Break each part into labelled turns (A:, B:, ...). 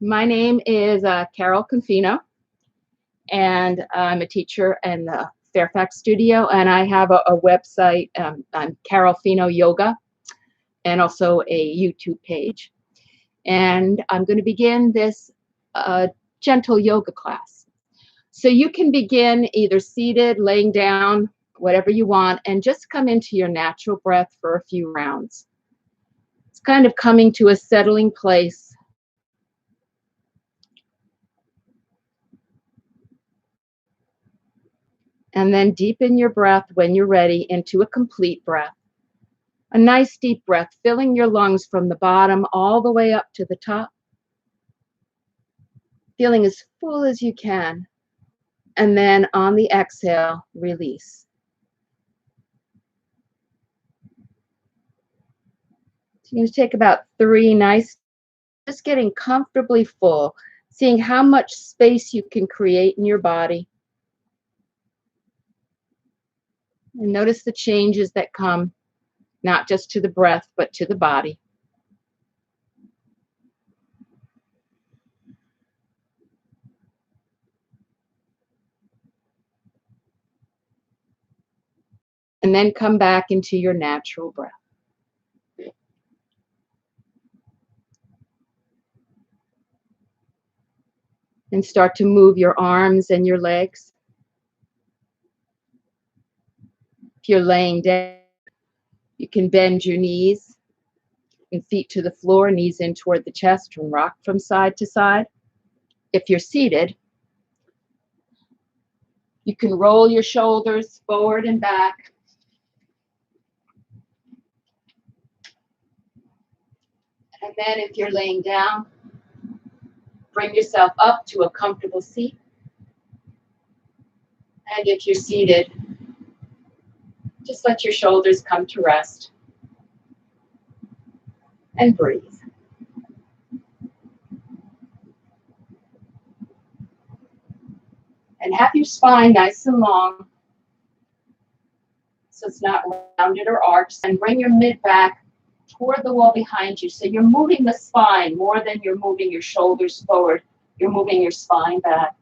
A: My name is Carol Confino, and I'm a teacher in the Fairfax studio, and I have a website. I'm Carol Fino Yoga, and also a YouTube page. And I'm going to begin this gentle yoga class. So you can begin either seated, laying down, whatever you want, and just come into your natural breath for a few rounds. It's kind of coming to a settling place. And then deepen your breath when you're ready into a complete breath. A nice deep breath, filling your lungs from the bottom all the way up to the top. Feeling as full as you can. And then on the exhale, release. So you're going to take about 3 nice, just getting comfortably full, seeing how much space you can create in your body. And notice the changes that come, not just to the breath, but to the body. And then come back into your natural breath. And start to move your arms and your legs. If you're laying down, you can bend your knees and feet to the floor, knees in toward the chest, and rock from side to side. If you're seated, you can roll your shoulders forward and back. And then if you're laying down, bring yourself up to a comfortable seat. And if you're seated, just let your shoulders come to rest and breathe. And have your spine nice and long so it's not rounded or arched. And bring your mid back toward the wall behind you. So you're moving the spine more than you're moving your shoulders forward. You're moving your spine back.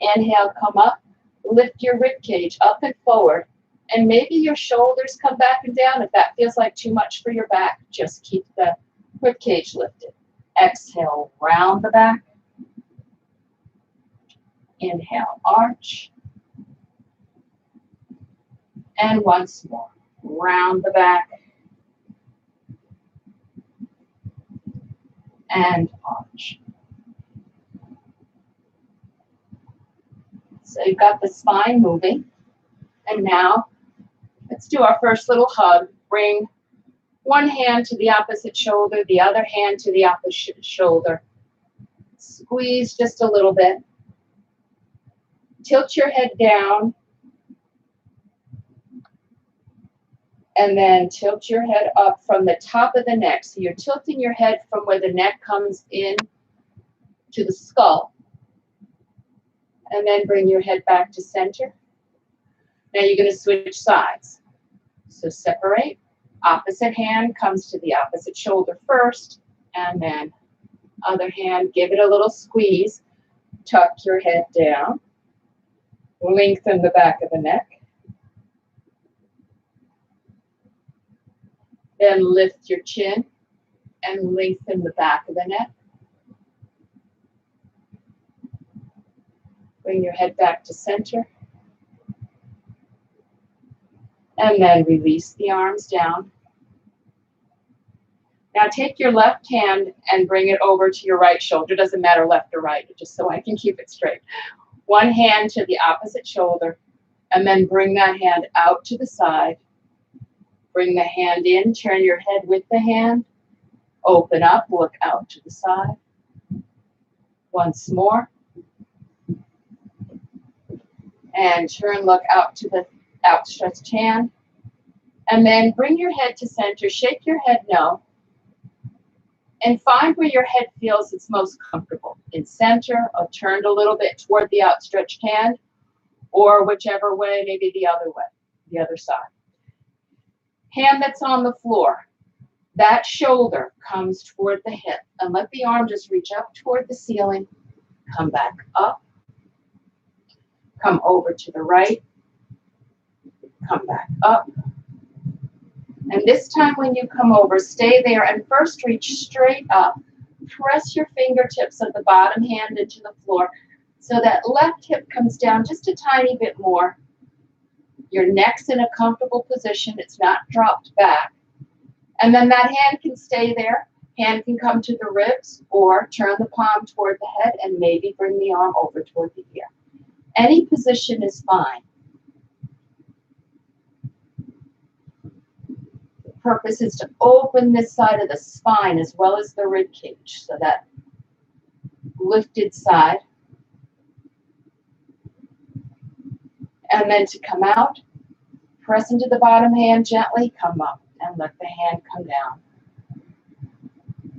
A: Inhale, come up. Lift your rib cage up and forward. And maybe your shoulders come back and down. If that feels like too much for your back, just keep the rib cage lifted. Exhale, round the back. Inhale, arch. And once more, round the back. And arch. So you've got the spine moving. And now, let's do our first little hug. Bring one hand to the opposite shoulder, the other hand to the opposite shoulder. Squeeze just a little bit. Tilt your head down. And then tilt your head up from the top of the neck. So you're tilting your head from where the neck comes in to the skull. And then bring your head back to center. Now you're going to switch sides. So separate. Opposite hand comes to the opposite shoulder first. And then other hand, give it a little squeeze. Tuck your head down. Lengthen the back of the neck. Then lift your chin and lengthen the back of the neck. Bring your head back to center. And then release the arms down. Now take your left hand and bring it over to your right shoulder. Doesn't matter left or right, just so I can keep it straight. One hand to the opposite shoulder, and then bring that hand out to the side. Bring the hand in, turn your head with the hand. Open up, look out to the side. Once more. And turn, look out to the outstretched hand. And then bring your head to center, shake your head no. And find where your head feels it's most comfortable. In center, or turned a little bit toward the outstretched hand, or whichever way, maybe the other way, the other side. Hand that's on the floor. that shoulder comes toward the hip, and let the arm just reach up toward the ceiling, come back up, come over to the right, come back up. And this time when you come over, stay there and first reach straight up. Press your fingertips of the bottom hand into the floor so that left hip comes down just a tiny bit more. Your neck's in a comfortable position. It's not dropped back. And then that hand can stay there. Hand can come to the ribs or turn the palm toward the head and maybe bring the arm over toward the ear. Any position is fine. The purpose is to open this side of the spine as well as the rib cage, so that lifted side. And then to come out, press into the bottom hand gently, come up, and let the hand come down.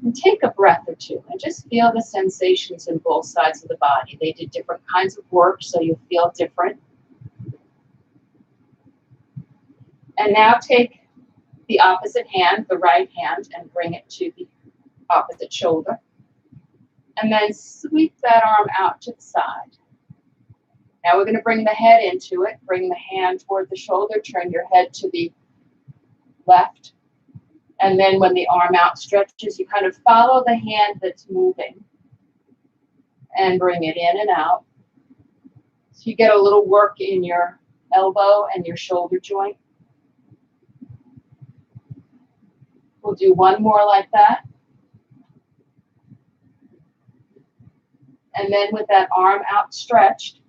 A: And take a breath or two and just feel the sensations in both sides of the body. They did different kinds of work, so you'll feel different. And now take the opposite hand, the right hand, and bring it to the opposite shoulder. And then sweep that arm out to the side. Now we're going to bring the head into it. Bring the hand toward the shoulder. Turn your head to the left. And then when the arm outstretches, you kind of follow the hand that's moving and bring it in and out. So you get a little work in your elbow and your shoulder joint. We'll do one more like that. And then with that arm outstretched,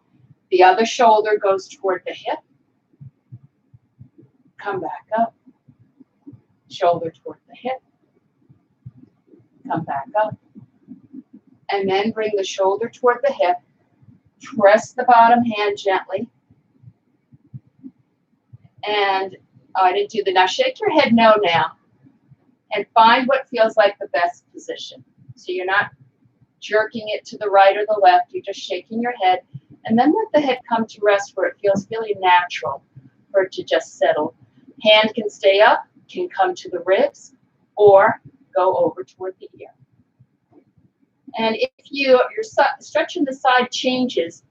A: the other shoulder goes toward the hip. Come back up. Shoulder toward the hip. Come back up. And then bring the shoulder toward the hip. Press the bottom hand gently. And I didn't do the now. Shake your head no now. And find what feels like the best position. So you're not jerking it to the right or the left. You're just shaking your head. And then let the head come to rest where it feels really natural for it to just settle. Hand can stay up, can come to the ribs, or go over toward the ear. And if your stretch in the side changes,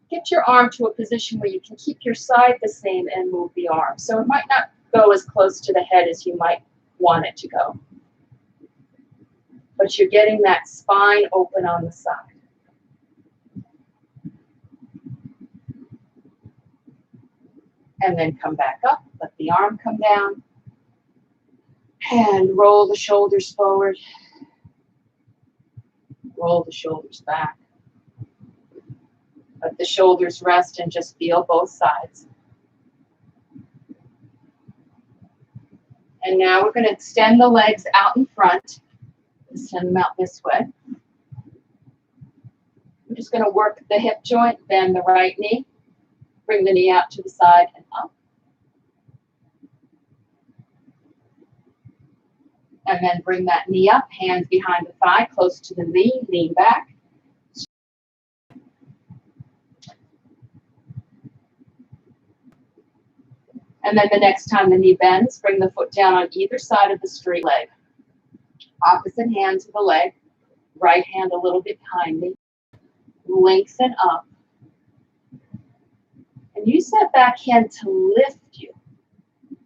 A: get your arm to a position where you can keep your side the same and move the arm. So it might not go as close to the head as you might want it to go. But you're getting that spine open on the side. And then come back up, let the arm come down, and roll the shoulders forward, roll the shoulders back. Let the shoulders rest and just feel both sides. And now we're going to extend the legs out in front, send them out this way. We're just going to work the hip joint, bend the right knee. Bring the knee out to the side and up. And then bring that knee up, hands behind the thigh, close to the knee, lean back. And then the next time the knee bends, bring the foot down on either side of the straight leg. Opposite hand to the leg, right hand a little bit behind me. Lengthen up. And use that back hand to lift you.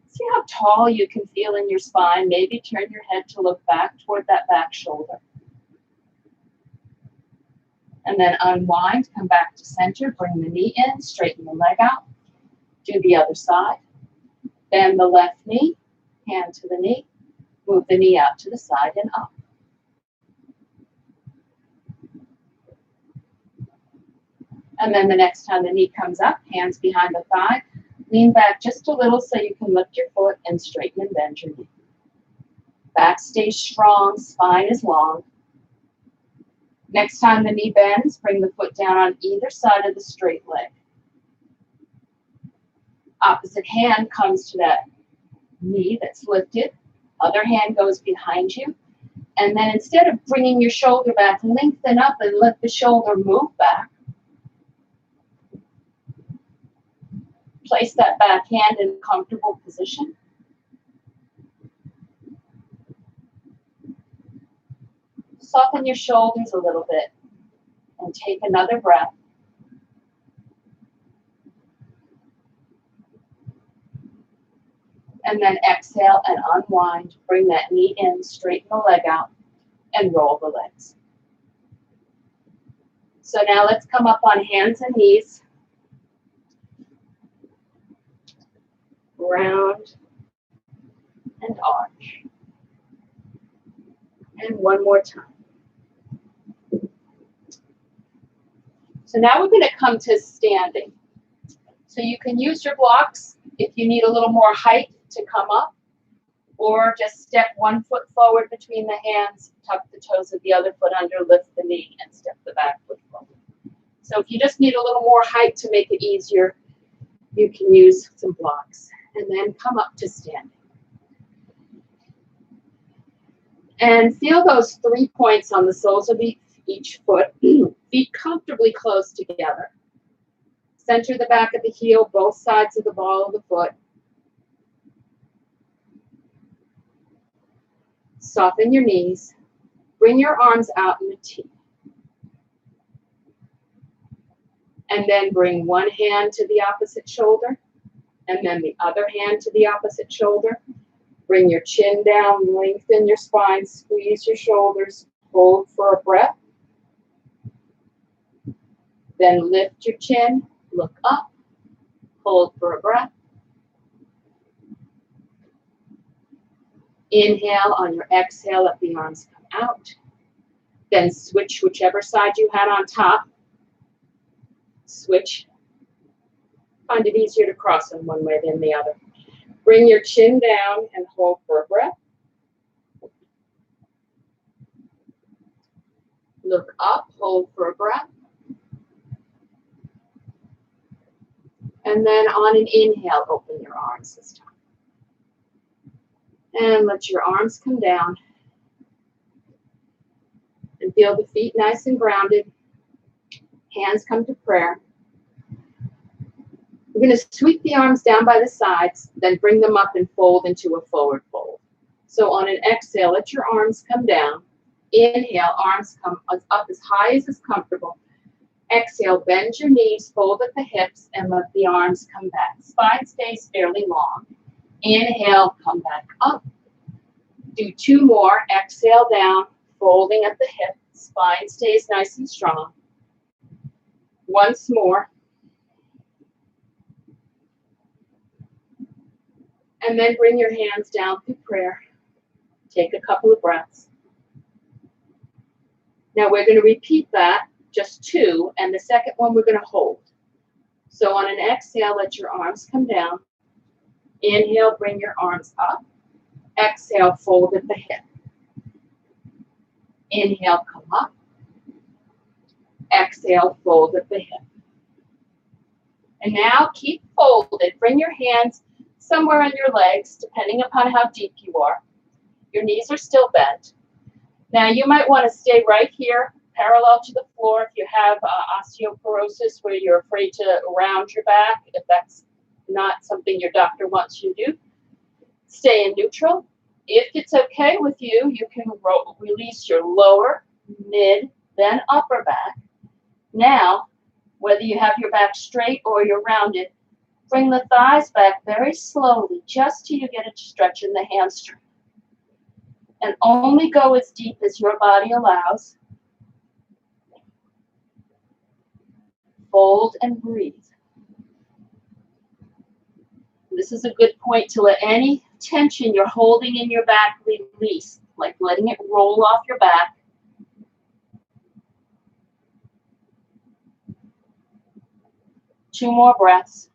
A: See how tall you can feel in your spine. Maybe turn your head to look back toward that back shoulder. And then unwind, come back to center, bring the knee in, straighten the leg out. Do the other side. Bend the left knee, hand to the knee. Move the knee out to the side and up. And then the next time the knee comes up, hands behind the thigh, lean back just a little so you can lift your foot and straighten and bend your knee. Back stays strong, spine is long. Next time the knee bends, bring the foot down on either side of the straight leg. Opposite hand comes to that knee that's lifted. Other hand goes behind you. And then instead of bringing your shoulder back, lengthen up and let the shoulder move back. Place that back hand in a comfortable position. soften your shoulders a little bit and take another breath. And then exhale and unwind. Bring that knee in, straighten the leg out, and roll the legs. So now let's come up on hands and knees. Round and arch. And one more time. So now we're going to come to standing. So you can use your blocks if you need a little more height to come up, or just step one foot forward between the hands, tuck the toes of the other foot under, lift the knee, and step the back foot forward. So if you just need a little more height to make it easier, you can use some blocks. And then come up to standing. And feel those 3 points on the soles of each foot. Feet comfortably close together. Center the back of the heel, both sides of the ball of the foot. Soften your knees. Bring your arms out in a T. And then bring one hand to the opposite shoulder, and then the other hand to the opposite shoulder. Bring your chin down, lengthen your spine, squeeze your shoulders, hold for a breath. Then lift your chin, look up, hold for a breath. Inhale, on your exhale, let the arms come out. Then switch whichever side you had on top. Switch. Find it easier to cross them one way than the other. Bring your chin down and hold for a breath. Look up, hold for a breath. And then on an inhale, open your arms this time. And let your arms come down. And feel the feet nice and grounded. Hands come to prayer. We're going to sweep the arms down by the sides, then bring them up and fold into a forward fold. So on an exhale, let your arms come down. Inhale, arms come up as high as is comfortable. Exhale, bend your knees, fold at the hips, and let the arms come back. Spine stays fairly long. Inhale, come back up. Do 2 more. Exhale down, folding at the hip. Spine stays nice and strong. Once more. And then bring your hands down through prayer. Take a couple of breaths. Now we're going to repeat that, just 2, and the second one we're going to hold. So on an exhale, let your arms come down. Inhale, bring your arms up. Exhale, fold at the hip. Inhale, come up. Exhale, fold at the hip. And now keep folded. Bring your hands somewhere on your legs, depending upon how deep you are. Your knees are still bent. Now you might want to stay right here, parallel to the floor if you have osteoporosis where you're afraid to round your back, if that's not something your doctor wants you to do. Stay in neutral. If it's okay with you, you can release your lower, mid, then upper back. Now, whether you have your back straight or you're rounded, bring the thighs back very slowly, just till you get a stretch in the hamstring. And only go as deep as your body allows. Fold and breathe. This is a good point to let any tension you're holding in your back release, like letting it roll off your back. Two more breaths.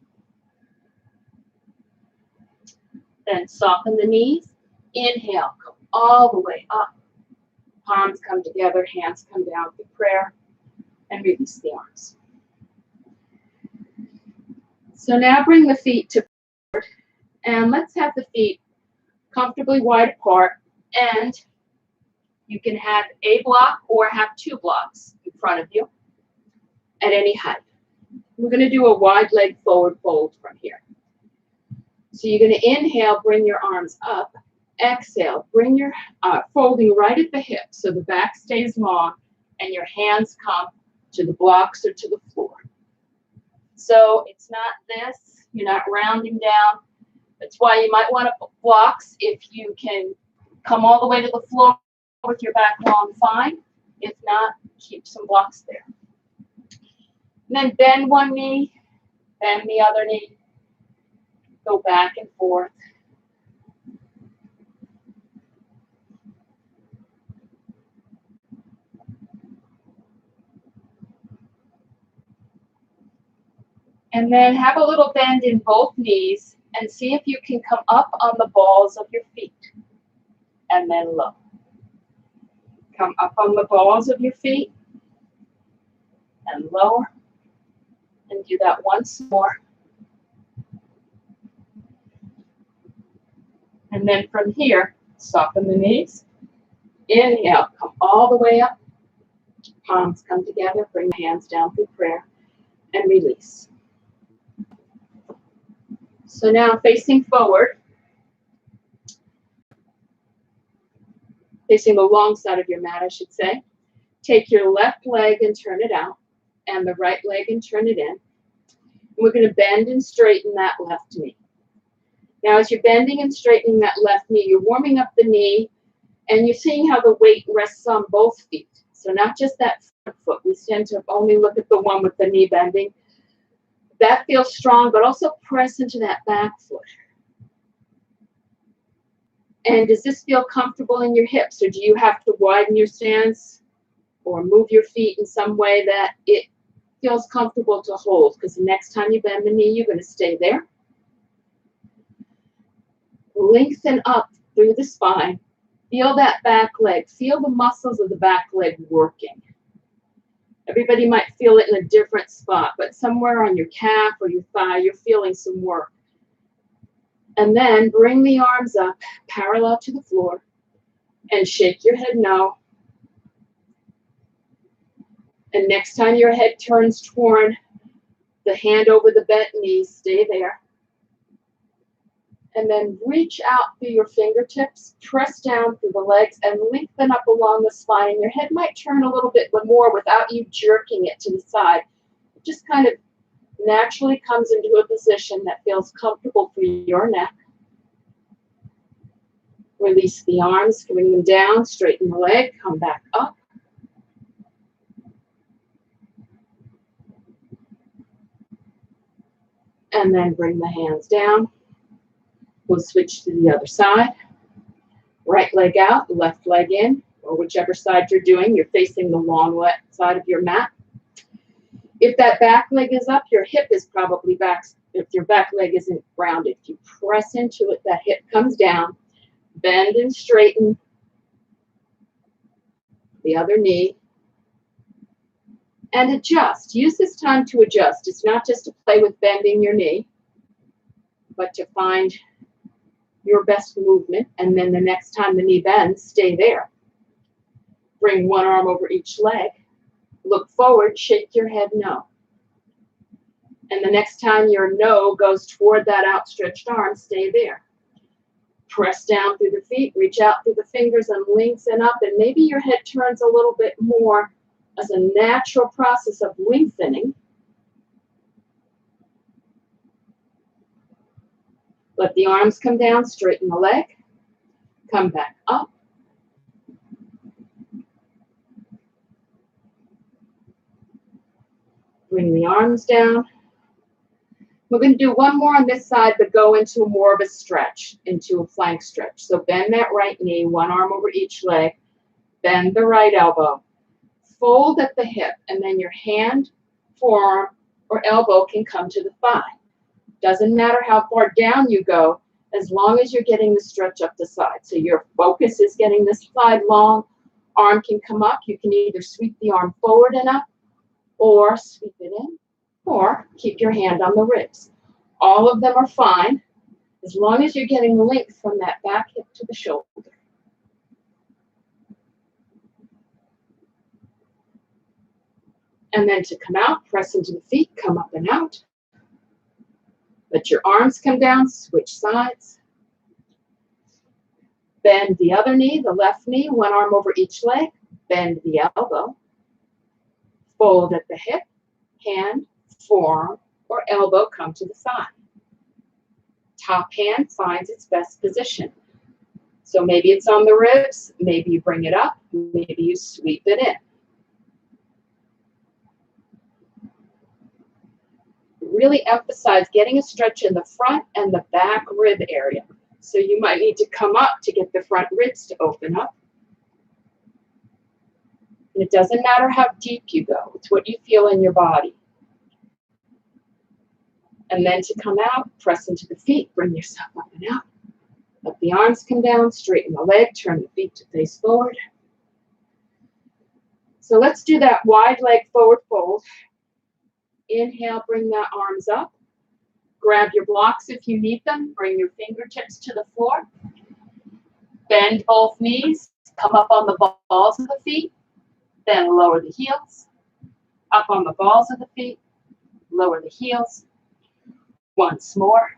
A: Then soften the knees. Inhale, come all the way up. Palms come together, hands come down for prayer, and release the arms. So now bring the feet to forward, and let's have the feet comfortably wide apart, and you can have a block or have 2 blocks in front of you at any height. We're going to do a wide leg forward fold from here. So you're going to inhale, bring your arms up. exhale, bring your folding right at the hip so the back stays long and your hands come to the blocks or to the floor. So it's not this, you're not rounding down. That's why you might want to put blocks. If you can come all the way to the floor with your back long, fine. If not, keep some blocks there. And then bend one knee, bend the other knee, go back and forth. And then have a little bend in both knees and see if you can come up on the balls of your feet. And then low. Come up on the balls of your feet and lower. And do that once more. And then from here, soften the knees. Inhale, come all the way up. Palms come together, bring the hands down through prayer, and release. So now facing forward, facing the long side of your mat, I should say. Take your left leg and turn it out, and the right leg and turn it in. We're going to bend and straighten that left knee. Now, as you're bending and straightening that left knee, you're warming up the knee, and you're seeing how the weight rests on both feet. So not just that front foot. We tend to only look at the one with the knee bending. That feels strong, but also press into that back foot. And does this feel comfortable in your hips, or do you have to widen your stance or move your feet in some way that it feels comfortable to hold? Because the next time you bend the knee, you're going to stay there. Lengthen up through the spine. Feel that back leg. Feel the muscles of the back leg working. Everybody might feel it in a different spot, but somewhere on your calf or your thigh, you're feeling some work. And then bring the arms up parallel to the floor and shake your head no. And next time your head turns toward the hand over the bent knee, stay there. And then reach out through your fingertips, press down through the legs, and lengthen up along the spine. And your head might turn a little bit more without you jerking it to the side. It just kind of naturally comes into a position that feels comfortable for your neck. Release the arms, bring them down, straighten the leg, come back up. And then bring the hands down. We'll switch to the other side. Right leg out, left leg in, or whichever side you're doing. You're facing the long side of your mat. If that back leg is up, your hip is probably back. If your back leg isn't rounded, if you press into it, that hip comes down. Bend and straighten the other knee. And adjust. Use this time to adjust. It's not just to play with bending your knee, but to find your best movement. And then the next time the knee bends, stay there. Bring one arm over each leg. Look forward, shake your head no. And the next time your no goes toward that outstretched arm, stay there. Press down through the feet, reach out through the fingers and lengthen up. And maybe your head turns a little bit more as a natural process of lengthening. Let the arms come down, straighten the leg, come back up. Bring the arms down. We're going to do one more on this side, but go into more of a stretch, into a flank stretch. So bend that right knee, one arm over each leg, bend the right elbow, fold at the hip, and then your hand, forearm, or elbow can come to the thigh. Doesn't matter how far down you go, as long as you're getting the stretch up the side. So your focus is getting this side long, arm can come up. You can either sweep the arm forward and up, or sweep it in, or keep your hand on the ribs. All of them are fine, as long as you're getting length from that back hip to the shoulder. And then to come out, press into the feet, come up and out. Let your arms come down, switch sides. Bend the other knee, the left knee, one arm over each leg. Bend the elbow. Fold at the hip, hand, forearm, or elbow come to the side. Top hand finds its best position. So maybe it's on the ribs, maybe you bring it up, maybe you sweep it in. Really emphasize getting a stretch in the front and the back rib area. So you might need to come up to get the front ribs to open up. And it doesn't matter how deep you go, it's what you feel in your body. And then to come out, press into the feet, bring yourself up and out. Let the arms come down, straighten the leg, turn the feet to face forward. So let's do that wide leg forward fold. Inhale, bring the arms up. Grab your blocks if you need them. Bring your fingertips to the floor. Bend both knees. Come up on the balls of the feet. Then lower the heels. Up on the balls of the feet. Lower the heels. Once more.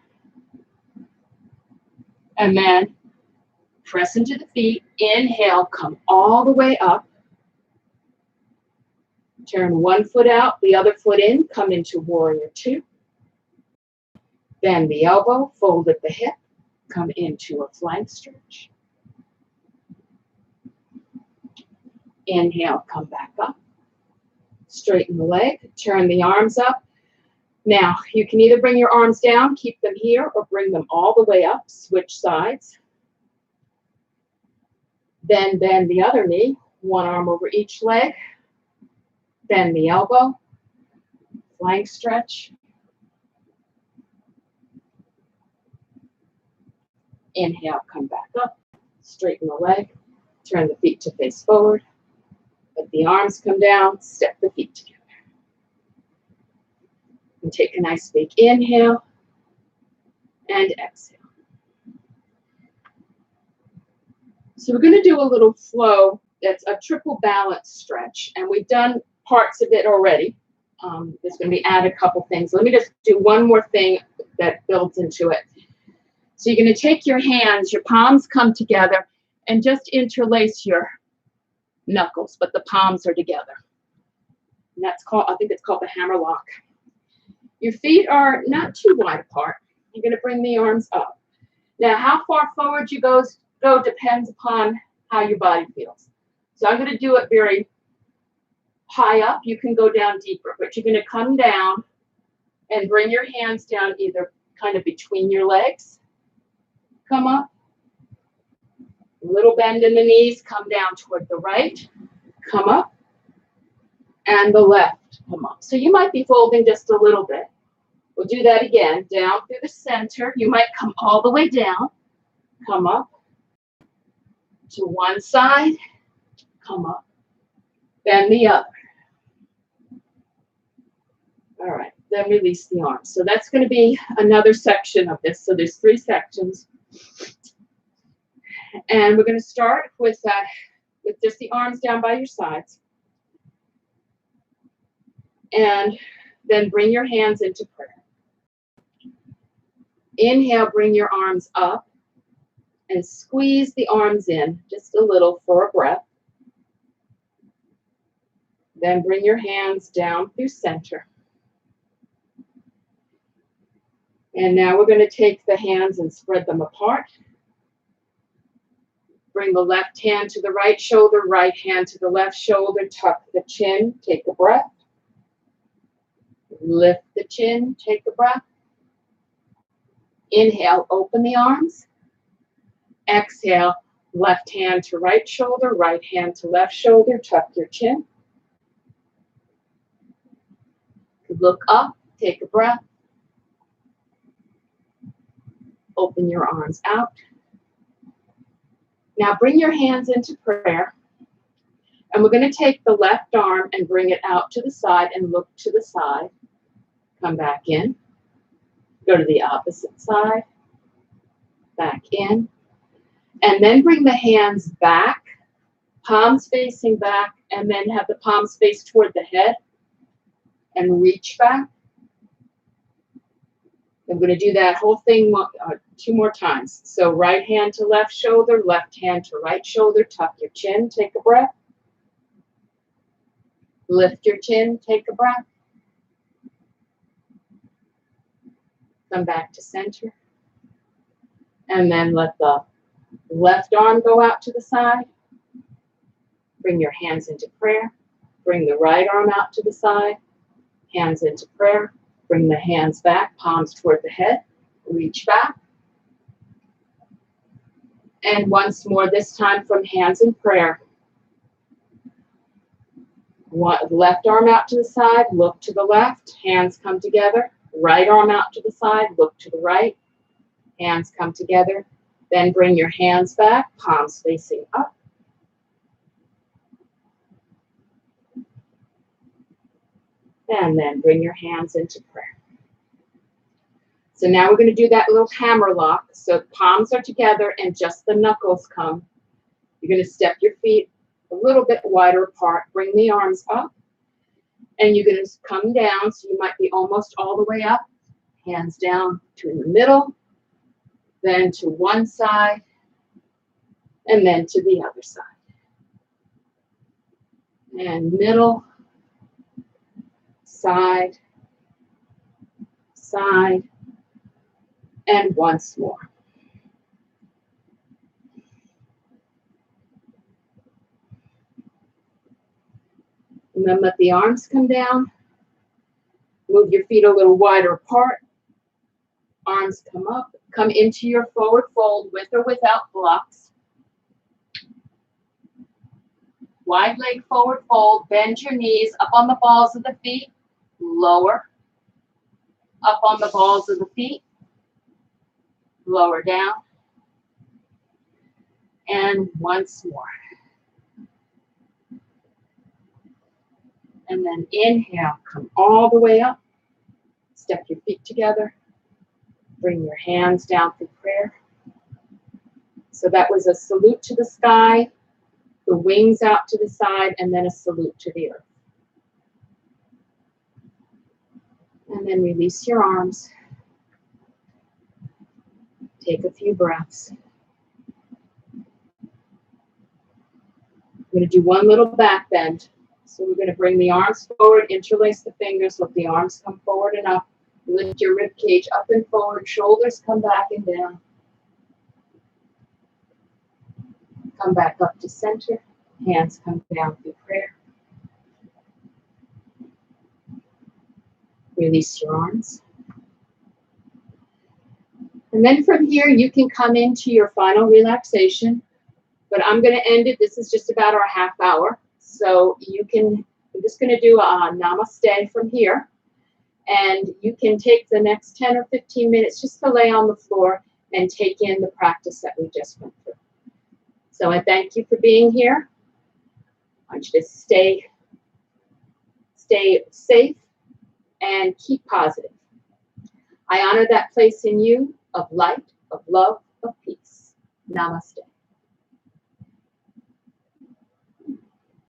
A: And then press into the feet. Inhale, come all the way up. Turn one foot out, the other foot in. Come into warrior two. Bend the elbow, fold at the hip. Come into a flank stretch. Inhale, come back up. Straighten the leg, turn the arms up. Now, you can either bring your arms down, keep them here, or bring them all the way up. Switch sides. Then bend the other knee, one arm over each leg. Bend the elbow, flank stretch. Inhale, come back up. Straighten the leg, turn the feet to face forward. Let the arms come down, step the feet together. And take a nice big inhale and exhale. So we're going to do a little flow that's a triple balance stretch, and we've done parts of it already. There's going to be add a couple things. Let me just do one more thing that builds into it. So you're going to take your hands, your palms come together, and just interlace your knuckles, but the palms are together. And that's called, I think it's called the hammer lock. Your feet are not too wide apart. You're going to bring the arms up. Now, how far forward you go depends upon how your body feels. So I'm going to do it very high up. You can go down deeper, but you're going to come down and bring your hands down either kind of between your legs. Come up. A little bend in the knees. Come down toward the right. Come up. And the left. Come up. So you might be folding just a little bit. We'll do that again. Down through the center. You might come all the way down. Come up. To one side. Come up. Then the other. All right. Then release the arms. So that's going to be another section of this. So there's 3 sections. And we're going to start with just the arms down by your sides. And then bring your hands into prayer. Inhale, bring your arms up and squeeze the arms in just a little for a breath. Then bring your hands down through center. And now we're going to take the hands and spread them apart. Bring the left hand to the right shoulder, right hand to the left shoulder, tuck the chin, take a breath. Lift the chin, take a breath. Inhale, open the arms. Exhale, left hand to right shoulder, right hand to left shoulder, tuck your chin. Look up, take a breath. Open your arms out. Now bring your hands into prayer. And we're going to take the left arm and bring it out to the side and look to the side. Come back in. Go to the opposite side. Back in. And then bring the hands back, palms facing back, and then have the palms face toward the head. And reach back. I'm going to do that whole thing 2 more times. So right hand to left shoulder, left hand to right shoulder. Tuck your chin. Take a breath. Lift your chin. Take a breath. Come back to center. And then let the left arm go out to the side. Bring your hands into prayer. Bring the right arm out to the side. Hands into prayer. Bring the hands back, palms toward the head. Reach back. And once more, this time from hands in prayer. Left arm out to the side, look to the left, hands come together. Right arm out to the side, look to the right, hands come together. Then bring your hands back, palms facing up. And then bring your hands into prayer. So now we're going to do that little hammer lock. So palms are together and just the knuckles come. You're going to step your feet a little bit wider apart. Bring the arms up. And you're going to come down. So you might be almost all the way up. Hands down to in the middle. Then to one side. And then to the other side. And middle. Side. Side. And once more. And then let the arms come down. Move your feet a little wider apart. Arms come up. Come into your forward fold with or without blocks. Wide leg forward fold. Bend your knees up on the balls of the feet. Lower. Up on the balls of the feet. Lower down. And once more. And then inhale, come all the way up. Step your feet together. Bring your hands down for prayer. So that was a salute to the sky, the wings out to the side, and then a salute to the earth. And then release your arms. Take a few breaths. I'm going to do one little back bend. So we're going to bring the arms forward, interlace the fingers, let the arms come forward and up. Lift your rib cage up and forward, shoulders come back and down. Come back up to center, hands come down through prayer. Release your arms. And then from here, you can come into your final relaxation. But I'm going to end it. This is just about our half hour. So you can, I'm just going to do a namaste from here. And you can take the next 10 or 15 minutes just to lay on the floor and take in the practice that we just went through. So I thank you for being here. I want you to stay safe and keep positive. I honor that place in you of light, of love, of peace. Namaste.